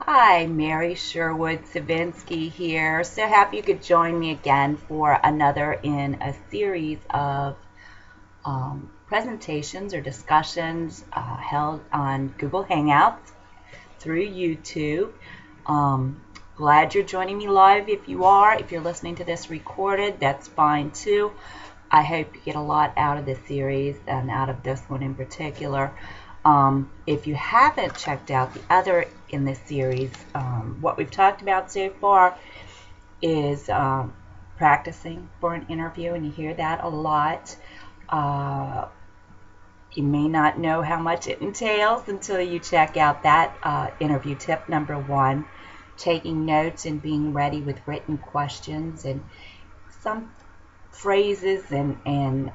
Hi, Mary Sherwood Savinsky here. So happy you could join me again for another in a series of presentations or discussions held on Google Hangouts through YouTube. Glad you're joining me live. If you are, if you're listening to this recorded, that's fine too. I hope you get a lot out of this series and out of this one in particular. If you haven't checked out the other in this series, what we've talked about so far is practicing for an interview, and you hear that a lot. You may not know how much it entails until you check out that interview tip number 1, taking notes and being ready with written questions and some phrases and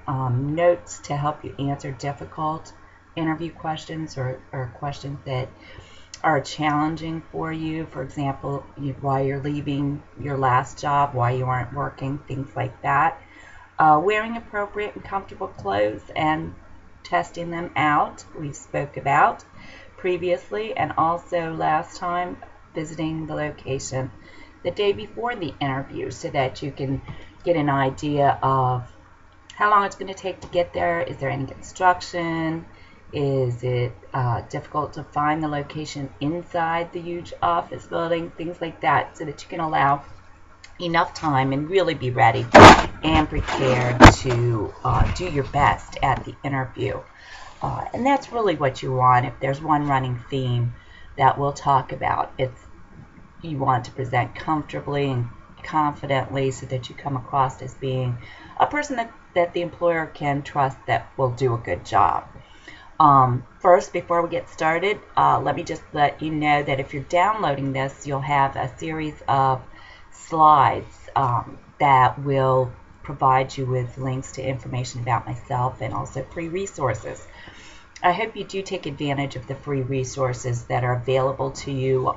notes to help you answer difficult interview questions or questions that are challenging for you. For example, why you're leaving your last job, why you aren't working, things like that. Wearing appropriate and comfortable clothes and testing them out, we spoke about previously, and also last time visiting the location the day before the interview so that you can get an idea of how long it's going to take to get there. Is there any construction? Is it difficult to find the location inside the huge office building? Things like that, so that you can allow enough time and really be ready and prepared to do your best at the interview. And that's really what you want. If there's one running theme that we'll talk about, it's you want to present comfortably and confidently so that you come across as being a person that the employer can trust that will do a good job. First, before we get started, let me just let you know that if you're downloading this, you'll have a series of slides that will provide you with links to information about myself and also free resources. I hope you do take advantage of the free resources that are available to you.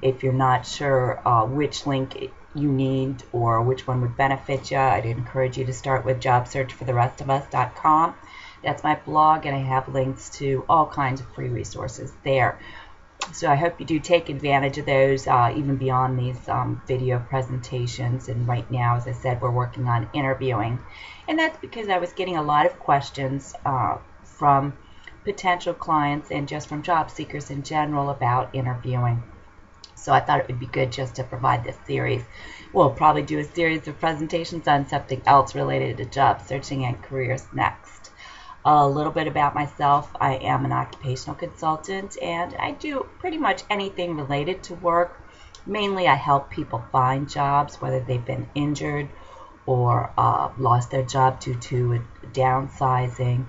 If you're not sure which link you need or which one would benefit you, I'd encourage you to start with jobsearchfortherestofus.com. That's my blog, and I have links to all kinds of free resources there. So I hope you do take advantage of those, even beyond these video presentations. And right now, as I said, we're working on interviewing. And that's because I was getting a lot of questions from potential clients and just from job seekers in general about interviewing. So I thought it would be good just to provide this series. We'll probably do a series of presentations on something else related to job searching and careers next. A little bit about myself. I am an occupational consultant, and I do pretty much anything related to work. Mainly I help people find jobs, whether they've been injured or lost their job due to downsizing,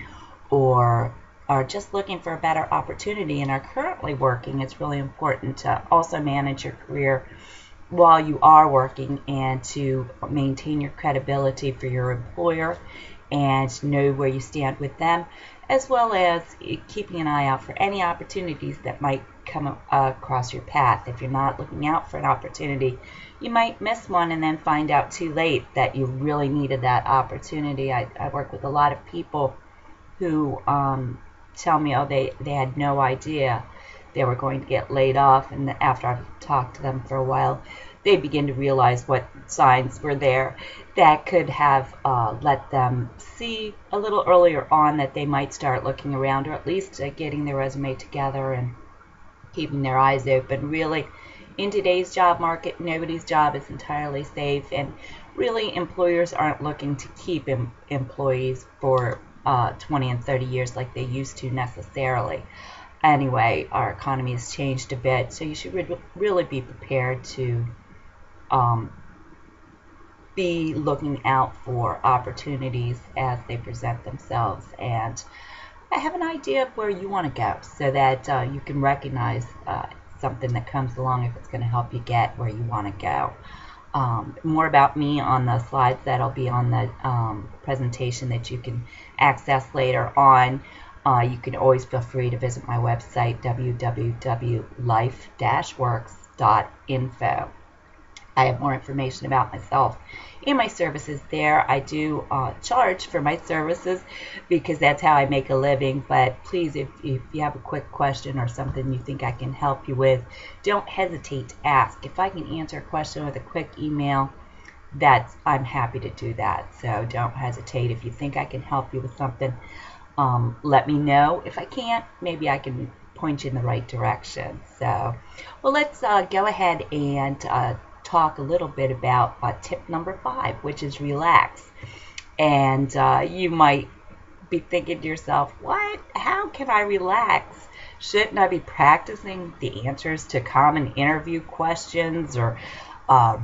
or are just looking for a better opportunity and are currently working. It's really important to also manage your career while you are working and to maintain your credibility for your employer and know where you stand with them, as well as keeping an eye out for any opportunities that might come across your path. If you're not looking out for an opportunity, you might miss one and then find out too late that you really needed that opportunity. I work with a lot of people who tell me, they had no idea they were going to get laid off, and after I've talked to them for a while, they begin to realize what signs were there that could have let them see a little earlier on that they might start looking around, or at least getting their resume together and keeping their eyes open. Really, in today's job market, nobody's job is entirely safe, and really employers aren't looking to keep employees for 20 and 30 years like they used to necessarily. Anyway, our economy has changed a bit, so you should really be prepared to be looking out for opportunities as they present themselves. And I have an idea of where you want to go so that you can recognize something that comes along if it's going to help you get where you want to go. More about me on the slides that'll be on the presentation that you can access later on. You can always feel free to visit my website, www.life-works.info. I have more information about myself and my services there. I do charge for my services because that's how I make a living. But please, if you have a quick question or something you think I can help you with, don't hesitate to ask. If I can answer a question with a quick email, I'm happy to do that. So don't hesitate. If you think I can help you with something, let me know. If I can't, maybe I can point you in the right direction. So, well, let's go ahead and talk a little bit about tip number 5, which is relax. And you might be thinking to yourself, what? How can I relax? Shouldn't I be practicing the answers to common interview questions, or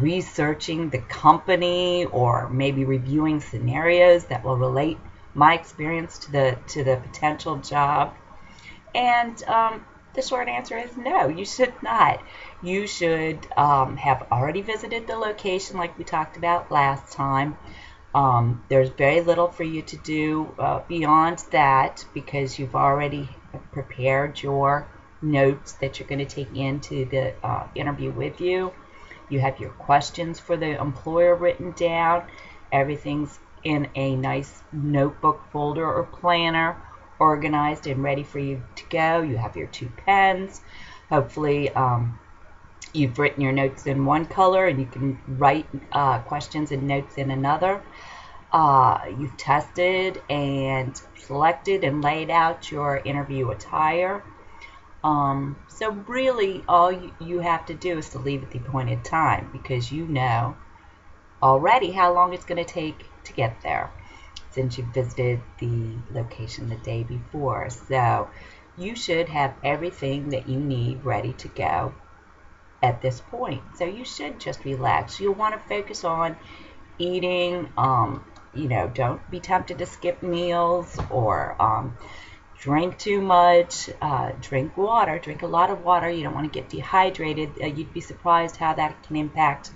researching the company, or maybe reviewing scenarios that will relate my experience to the potential job? And the short answer is no, you should not. You should have already visited the location like we talked about last time. There's very little for you to do beyond that, because you've already prepared your notes that you're going to take into the interview with you. You have your questions for the employer written down. Everything's in a nice notebook folder or planner, organized and ready for you to go. You have your 2 pens. Hopefully you've written your notes in one color and you can write questions and notes in another. You've tested and selected and laid out your interview attire. So really all you have to do is to leave at the appointed time, because you know already how long it's going to take to get there, since you visited the location the day before. So you should have everything that you need ready to go at this point. So you should just relax. You'll want to focus on eating. Don't be tempted to skip meals or drink too much. Drink water. Drink a lot of water. You don't want to get dehydrated. You'd be surprised how that can impact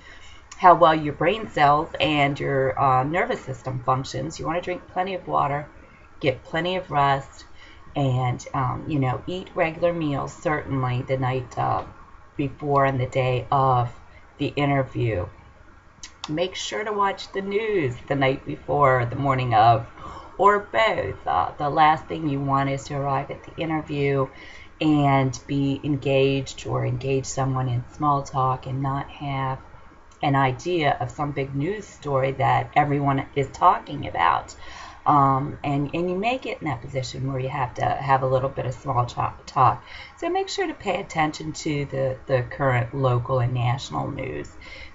how well your brain cells and your nervous system functions. You want to drink plenty of water, get plenty of rest, and eat regular meals, certainly the night before and the day of the interview. Make sure to watch the news the night before, the morning of, or both. The last thing you want is to arrive at the interview and be engaged or engage someone in small talk and not have an idea of some big news story that everyone is talking about. And you may get in that position where you have to have a little bit of small talk. So make sure to pay attention to the current local and national news,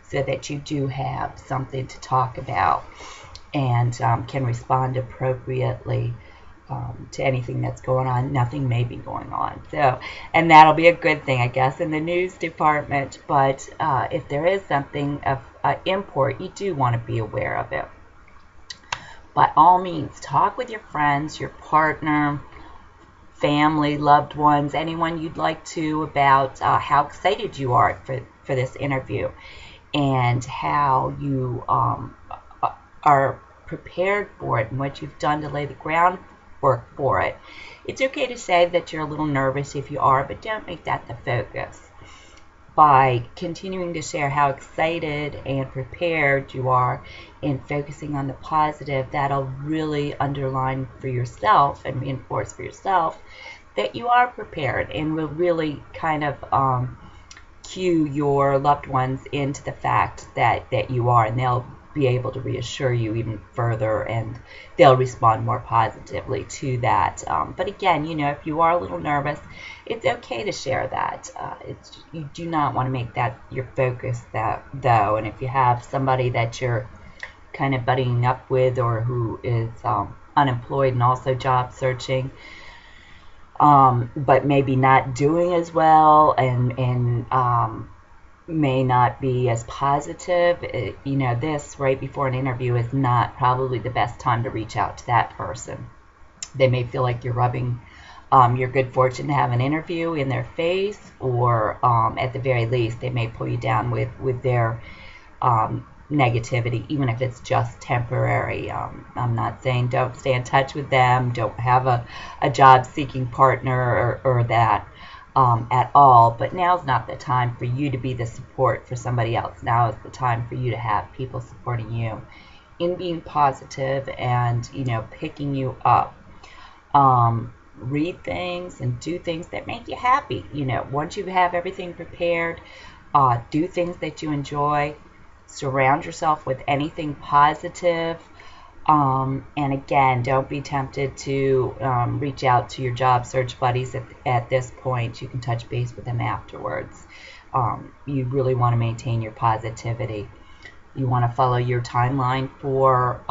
so that you do have something to talk about and can respond appropriately to anything that's going on. Nothing may be going on. So, and that'll be a good thing, I guess, in the news department. But if there is something of import, you do want to be aware of it. By all means, talk with your friends, your partner, family, loved ones, anyone you'd like to, about how excited you are for this interview, and how you are prepared for it and what you've done to lay the groundwork for it. It's okay to say that you're a little nervous if you are, but don't make that the focus. By continuing to share how excited and prepared you are and focusing on the positive, that'll really underline for yourself and reinforce for yourself that you are prepared, and will really kind of cue your loved ones into the fact that you are, and they'll be able to reassure you even further, and they'll respond more positively to that. But again, if you are a little nervous, it's okay to share that. You do not want to make that your focus, though. And if you have somebody that you're kind of buddying up with, or who is unemployed and also job searching, but maybe not doing as well, and may not be as positive, this right before an interview is not probably the best time to reach out to that person. They may feel like you're rubbing your good fortune to have an interview in their face, or at the very least, they may pull you down with their negativity, even if it's just temporary. I'm not saying don't stay in touch with them, don't have a job-seeking partner or that. at all, but now's not the time for you to be the support for somebody else. Now is the time for you to have people supporting you in being positive and, picking you up. Read things and do things that make you happy. Once you have everything prepared, do things that you enjoy. Surround yourself with anything positive. And again, don't be tempted to reach out to your job search buddies at this point. You can touch base with them afterwards. You really want to maintain your positivity. You want to follow your timeline for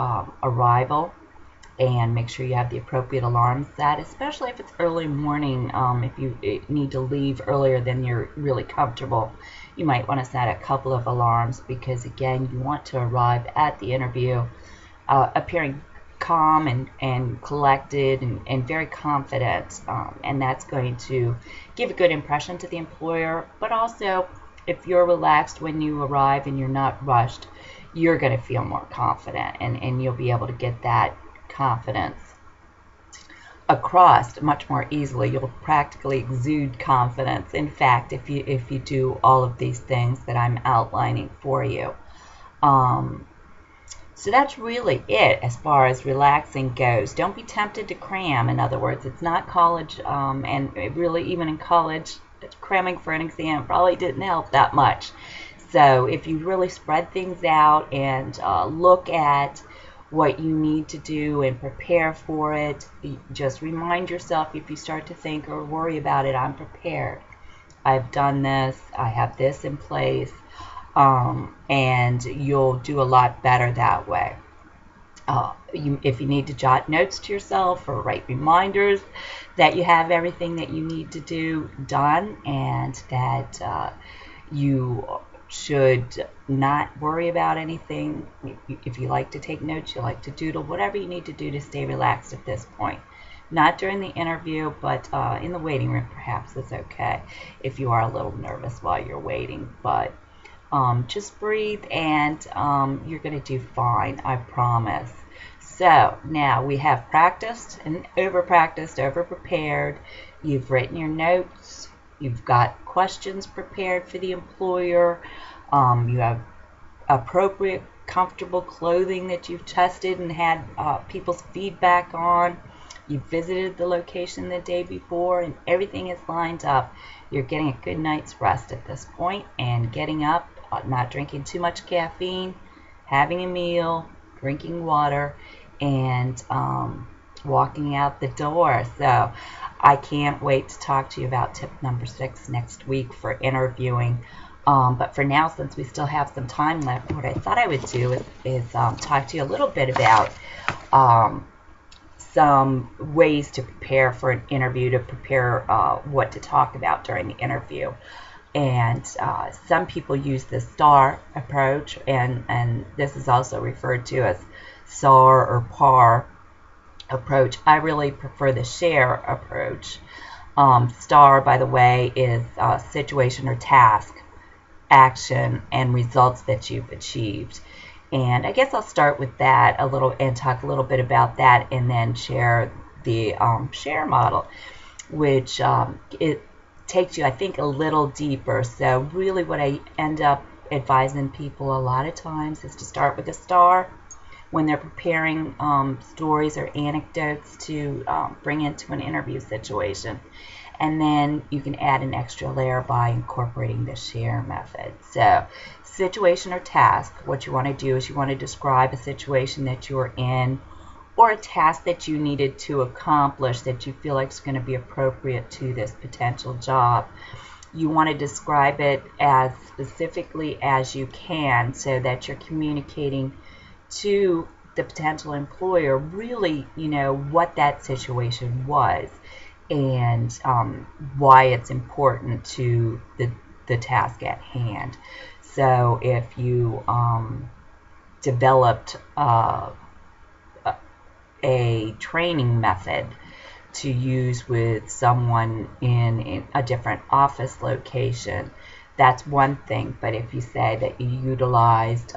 arrival and make sure you have the appropriate alarm set, especially if it's early morning. If you need to leave earlier than you're really comfortable, you might want to set a couple of alarms because, again, you want to arrive at the interview appearing calm and collected and very confident, and that's going to give a good impression to the employer. But also, if you're relaxed when you arrive and you're not rushed, you're going to feel more confident, and you'll be able to get that confidence across much more easily. You'll practically exude confidence, in fact, if you do all of these things that I'm outlining for you. So that's really it as far as relaxing goes. Don't be tempted to cram. In other words, it's not college, and really even in college, cramming for an exam probably didn't help that much. So if you really spread things out and look at what you need to do and prepare for it, just remind yourself, if you start to think or worry about it, I'm prepared. I've done this. I have this in place. And you'll do a lot better that way. If you need to jot notes to yourself or write reminders that you have everything that you need to do done, and that you should not worry about anything. If you like to take notes, you like to doodle, whatever you need to do to stay relaxed at this point. Not during the interview, but in the waiting room perhaps it's okay if you are a little nervous while you're waiting. But just breathe, and you're going to do fine, I promise. So now we have practiced and over-practiced, over-prepared. You've written your notes. You've got questions prepared for the employer. You have appropriate, comfortable clothing that you've tested and had people's feedback on. You visited the location the day before, and everything is lined up. You're getting a good night's rest at this point, and getting up, not drinking too much caffeine, having a meal, drinking water, and walking out the door. So I can't wait to talk to you about tip number 6 next week for interviewing. But for now, since we still have some time left, what I thought I would do is talk to you a little bit about some ways to prepare for an interview, to prepare what to talk about during the interview. And some people use the STAR approach, and this is also referred to as SAR or PAR approach. I really prefer the SHARE approach. STAR, by the way, is situation or task, action, and results that you've achieved. And I guess I'll start with that a little and talk a little bit about that, and then share the SHARE model, which it takes you, I think, a little deeper. So really what I end up advising people a lot of times is to start with a STAR when they're preparing stories or anecdotes to bring into an interview situation. And then you can add an extra layer by incorporating the SHARE method. So situation or task, what you want to do is you want to describe a situation that you're in, or a task that you needed to accomplish that you feel like is going to be appropriate to this potential job. You want to describe it as specifically as you can so that you're communicating to the potential employer really, what that situation was and why it's important to the task at hand. So if you developed a training method to use with someone in a different office location, that's one thing. But if you say that you utilized,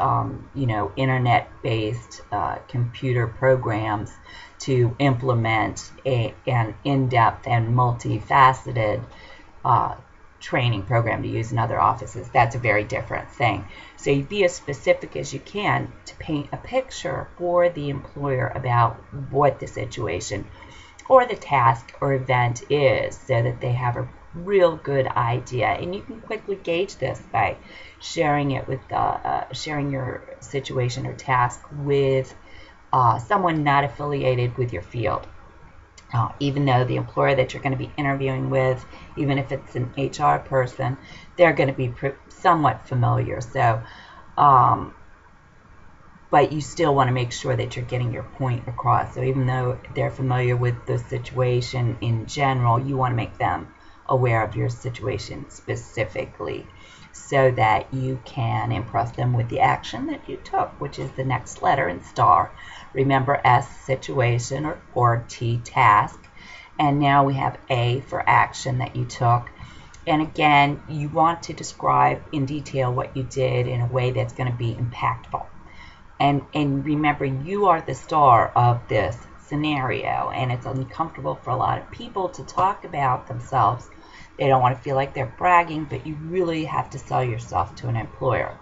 internet-based computer programs to implement an in-depth and multifaceted training program to use in other offices. That's a very different thing. So you be as specific as you can to paint a picture for the employer about what the situation or the task or event is, so that they have a real good idea. And you can quickly gauge this by sharing it with sharing your situation or task with someone not affiliated with your field. Even though the employer that you're going to be interviewing with, even if it's an HR person, they're going to be somewhat familiar. So, but you still want to make sure that you're getting your point across. So even though they're familiar with the situation in general, you want to make them aware of your situation specifically, so that you can impress them with the action that you took, which is the next letter in STAR. Remember, S, situation, or T, task. And now we have A for action that you took. And again, you want to describe in detail what you did in a way that's going to be impactful. And remember, you are the star of this scenario, and it's uncomfortable for a lot of people to talk about themselves. They don't want to feel like they're bragging, but you really have to sell yourself to an employer.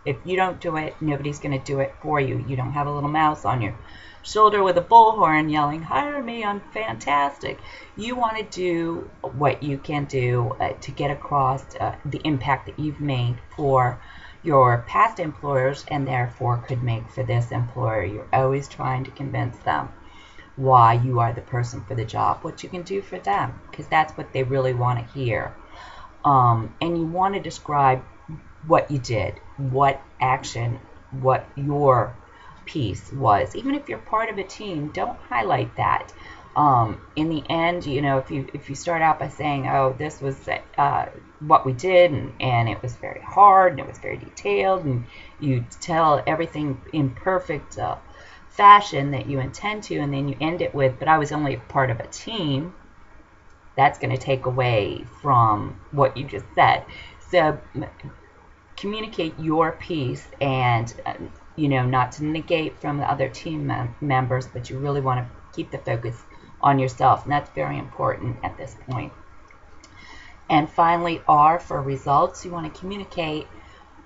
If you don't do it, nobody's going to do it for you. You don't have a little mouse on your shoulder with a bullhorn yelling, "Hire me, I'm fantastic." You want to do what you can do to get across the impact that you've made for your past employers, and therefore could make for this employer. You're always trying to convince them why you are the person for the job, what you can do for them, because that's what they really want to hear. And you want to describe what you did, what action, what your piece was. Even if you're part of a team, don't highlight that. In the end, you know, if you start out by saying, "Oh, this was what we did, and it was very hard, and it was very detailed," and you tell everything in perfect fashion that you intend to, and then you end it with, "But I was only a part of a team," that's going to take away from what you just said. So communicate your piece, and you know, not to negate from the other team members, but you really want to keep the focus on yourself, and that's very important at this point. And finally, R for results. You want to communicate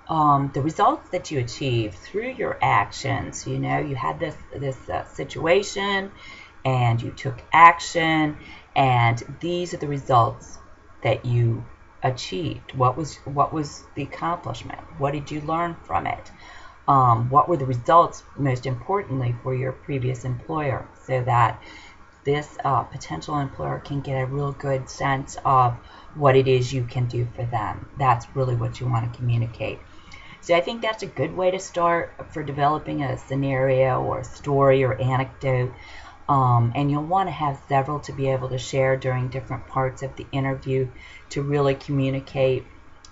the results that you achieved through your actions. You know, you had this situation, and you took action, and these are the results that you achieved. What was the accomplishment? What did you learn from it? What were the results, most importantly, for your previous employer, so that this potential employer can get a real good sense of what it is you can do for them. That's really what you want to communicate. So I think that's a good way to start for developing a scenario or a story or anecdote. And you'll want to have several to be able to share during different parts of the interview to really communicate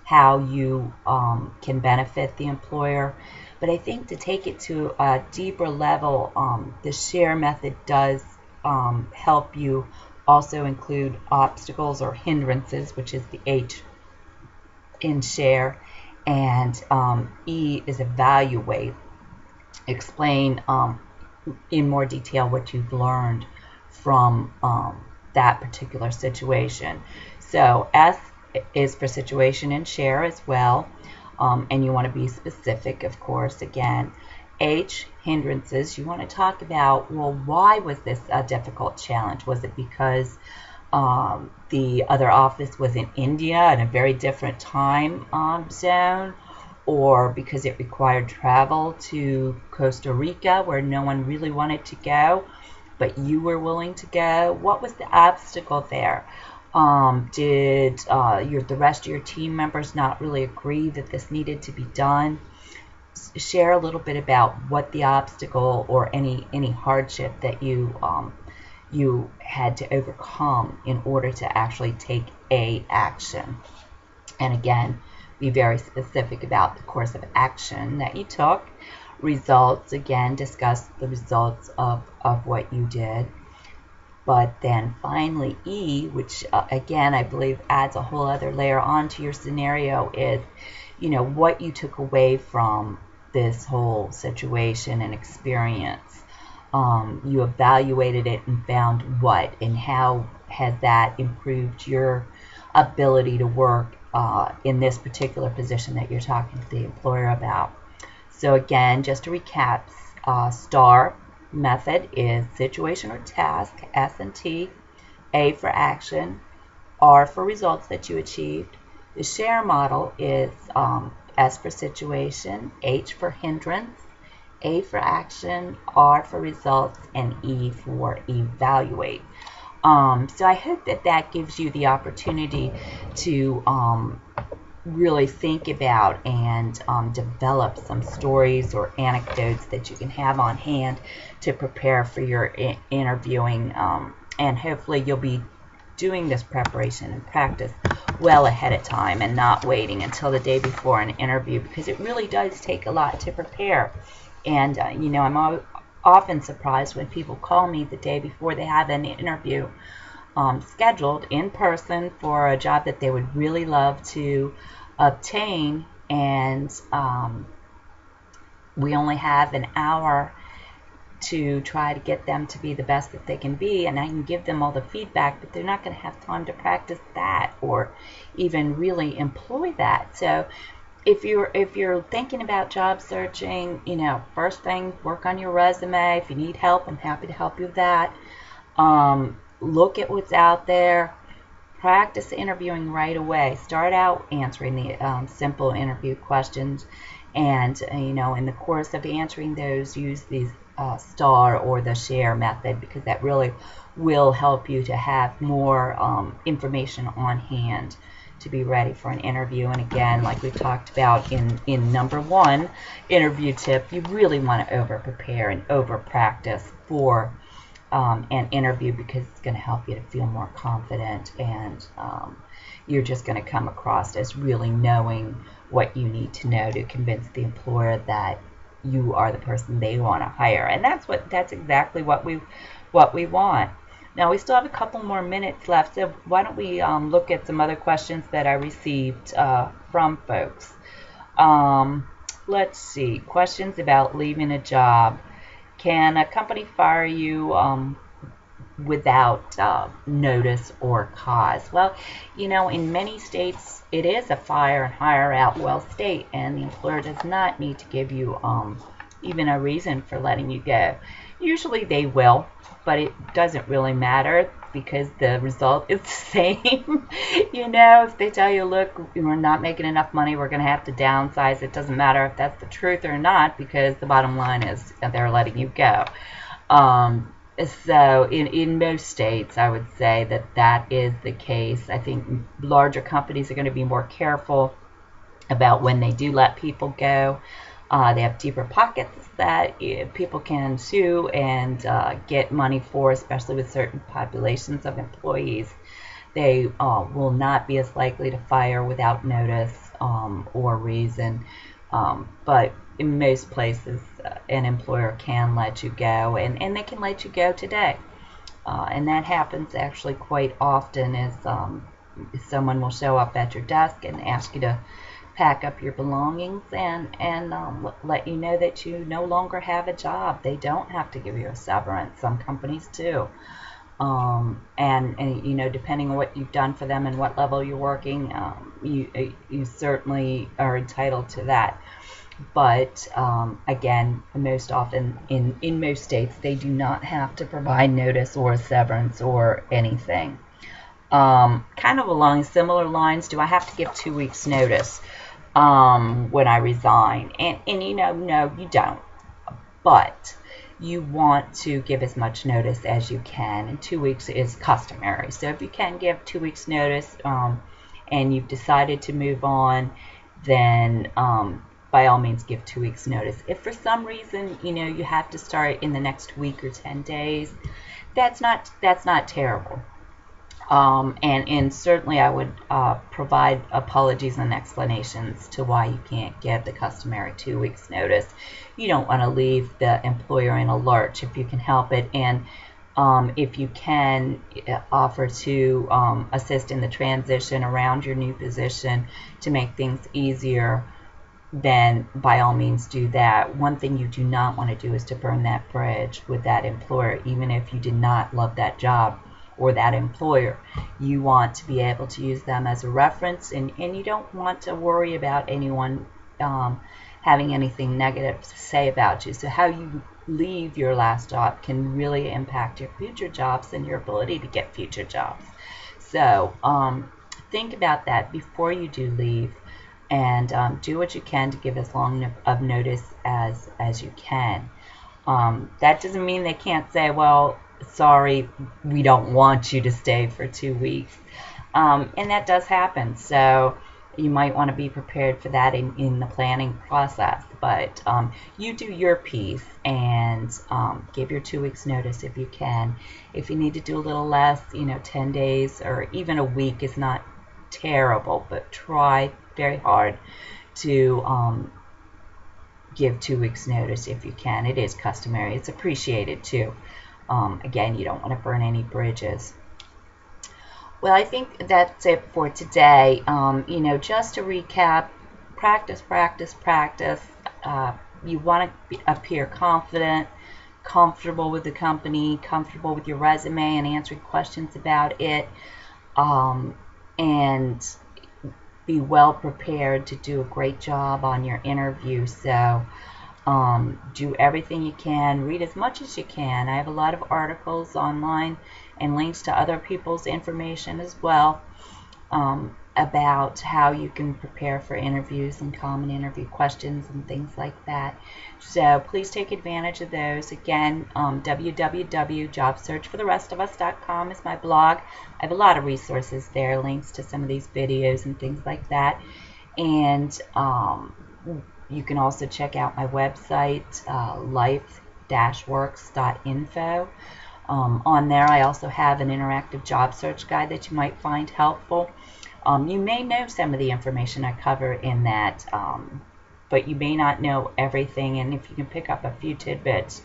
how you can benefit the employer. But I think to take it to a deeper level, the SHARE method does help you also include obstacles or hindrances, which is the H in SHARE, and E is evaluate. Explain in more detail what you've learned from that particular situation. So S is for situation and SHARE as well, and you want to be specific, of course, again. H, hindrances. You want to talk about, well, why was this a difficult challenge? Was it because the other office was in India in a very different time zone, or because it required travel to Costa Rica where no one really wanted to go, but you were willing to go? What was the obstacle there? Did the rest of your team members not really agree that this needed to be done? Share a little bit about what the obstacle or any hardship that you had to overcome in order to actually take a action. And again, be very specific about the course of action that you took. Results, again, discuss the results of what you did. But then finally, E, which again I believe adds a whole other layer onto your scenario, is, you know, what you took away from this whole situation and experience. You evaluated it and found what, and how has that improved your ability to work in this particular position that you're talking to the employer about. So again, just to recap, STAR method is situation or task, S and T, A for action, R for results that you achieved. The SHARE model is S for situation, H for hindrance, A for action, R for results, and E for evaluate. So I hope that that gives you the opportunity to really think about and develop some stories or anecdotes that you can have on hand to prepare for your interviewing, and hopefully you'll be doing this preparation and practice well ahead of time and not waiting until the day before an interview, because it really does take a lot to prepare. And you know, I'm often surprised when people call me the day before they have an interview scheduled in person for a job that they would really love to obtain, and we only have an hour to try to get them to be the best that they can be, and I can give them all the feedback, but they're not going to have time to practice that or even really employ that. So if you're thinking about job searching, you know, first thing, work on your resume. If you need help, I'm happy to help you with that. Look at what's out there. Practice interviewing right away. Start out answering the simple interview questions, and you know, in the course of answering those, use these STAR or the SHARE method, because that really will help you to have more information on hand to be ready for an interview. And again, like we talked about in number 1 interview tip, you really want to over prepare and over practice for an interview, because it's going to help you to feel more confident, and you're just going to come across as really knowing what you need to know to convince the employer that you are the person they want to hire. And that's exactly what we want. Now we still have a couple more minutes left, so why don't we look at some other questions that I received from folks. Let's see, questions about leaving a job. Can a company fire you without notice or cause? Well, you know, in many states it is a fire and hire out well state, and the employer does not need to give you even a reason for letting you go. Usually they will, but it doesn't really matter, because the result is the same. You know, if they tell you, look, we're not making enough money, we're going to have to downsize, it doesn't matter if that's the truth or not, because the bottom line is they're letting you go. So in most states, I would say that is the case. I think larger companies are going to be more careful about when they do let people go. They have deeper pockets that people can sue and get money for, especially with certain populations of employees. They will not be as likely to fire without notice or reason. But in most places, an employer can let you go, and they can let you go today. And that happens actually quite often, as someone will show up at your desk and ask you to pack up your belongings and let you know that you no longer have a job. They don't have to give you a severance. Some companies do. And you know, depending on what you've done for them and what level you're working, you certainly are entitled to that. But again, most often in most states, they do not have to provide notice or severance or anything. Kind of along similar lines, do I have to give 2 weeks notice when I resign? And you know, no, you don't. But you want to give as much notice as you can, and 2 weeks is customary. So if you can give 2 weeks notice and you've decided to move on, then by all means give 2 weeks notice. If for some reason, you know, you have to start in the next week or 10 days, that's not terrible. And certainly I would provide apologies and explanations to why you can't give the customary 2 weeks notice. You don't want to leave the employer in a lurch if you can help it, and if you can offer to assist in the transition around your new position to make things easier, then by all means do that. One thing you do not want to do is to burn that bridge with that employer, even if you did not love that job or that employer. You want to be able to use them as a reference, and you don't want to worry about anyone having anything negative to say about you. So how you leave your last job can really impact your future jobs and your ability to get future jobs. So think about that before you do leave, and do what you can to give as long of notice as you can. That doesn't mean they can't say, well, sorry, we don't want you to stay for 2 weeks. And that does happen. So you might want to be prepared for that in the planning process. But you do your piece and give your 2 weeks notice if you can. If you need to do a little less, 10 days or even a week is not terrible, but try very hard to give 2 weeks notice if you can. It is customary. It's appreciated too. Again, you don't want to burn any bridges. Well, I think that's it for today. Just to recap, practice, practice, practice. You want to appear confident, comfortable with the company, comfortable with your resume and answering questions about it, and be well prepared to do a great job on your interview. So do everything you can, read as much as you can. I have a lot of articles online and links to other people's information as well about how you can prepare for interviews and common interview questions and things like that. So please take advantage of those. Again, www.jobsearchfortherestofus.com is my blog. I have a lot of resources there, links to some of these videos and things like that. And you can also check out my website, life-works.info. On there, I also have an interactive job search guide that you might find helpful. You may know some of the information I cover in that, but you may not know everything. And if you can pick up a few tidbits,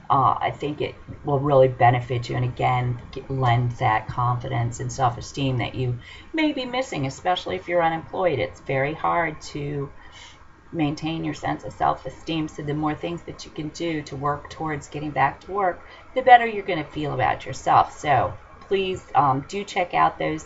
I think it will really benefit you, and again, lend that confidence and self-esteem that you may be missing, especially if you're unemployed. It's very hard to maintain your sense of self-esteem, so the more things that you can do to work towards getting back to work, the better you're going to feel about yourself. So please do check out those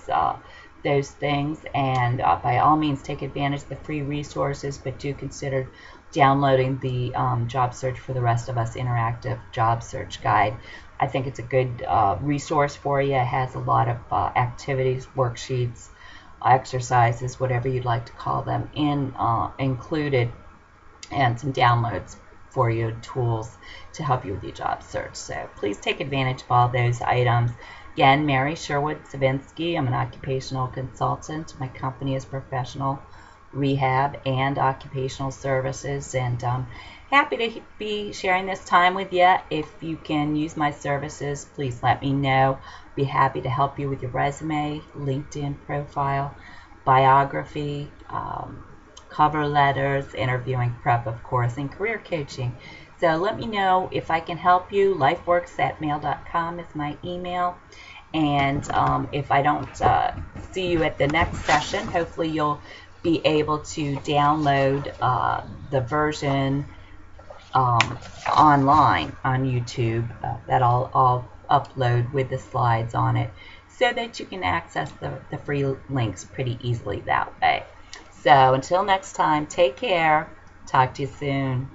things, and by all means take advantage of the free resources, but do consider downloading the Job Search for the Rest of Us interactive job search guide. I think it's a good resource for you. It has a lot of activities, worksheets, exercises, whatever you'd like to call them, included, and some downloads for you, tools to help you with your job search. So please take advantage of all those items. Again, Mary Sherwood Savinsky. I'm an occupational consultant. My company is Professional Rehab and Occupational Services, and happy to be sharing this time with you. If you can use my services, please let me know. Be happy to help you with your resume, LinkedIn profile, biography, cover letters, interviewing prep, of course, and career coaching. So let me know if I can help you. lifeworks@mail.com is my email. And if I don't see you at the next session, hopefully you'll be able to download the version online on YouTube that I'll upload with the slides on it, so that you can access the free links pretty easily that way. So until next time, take care. Talk to you soon.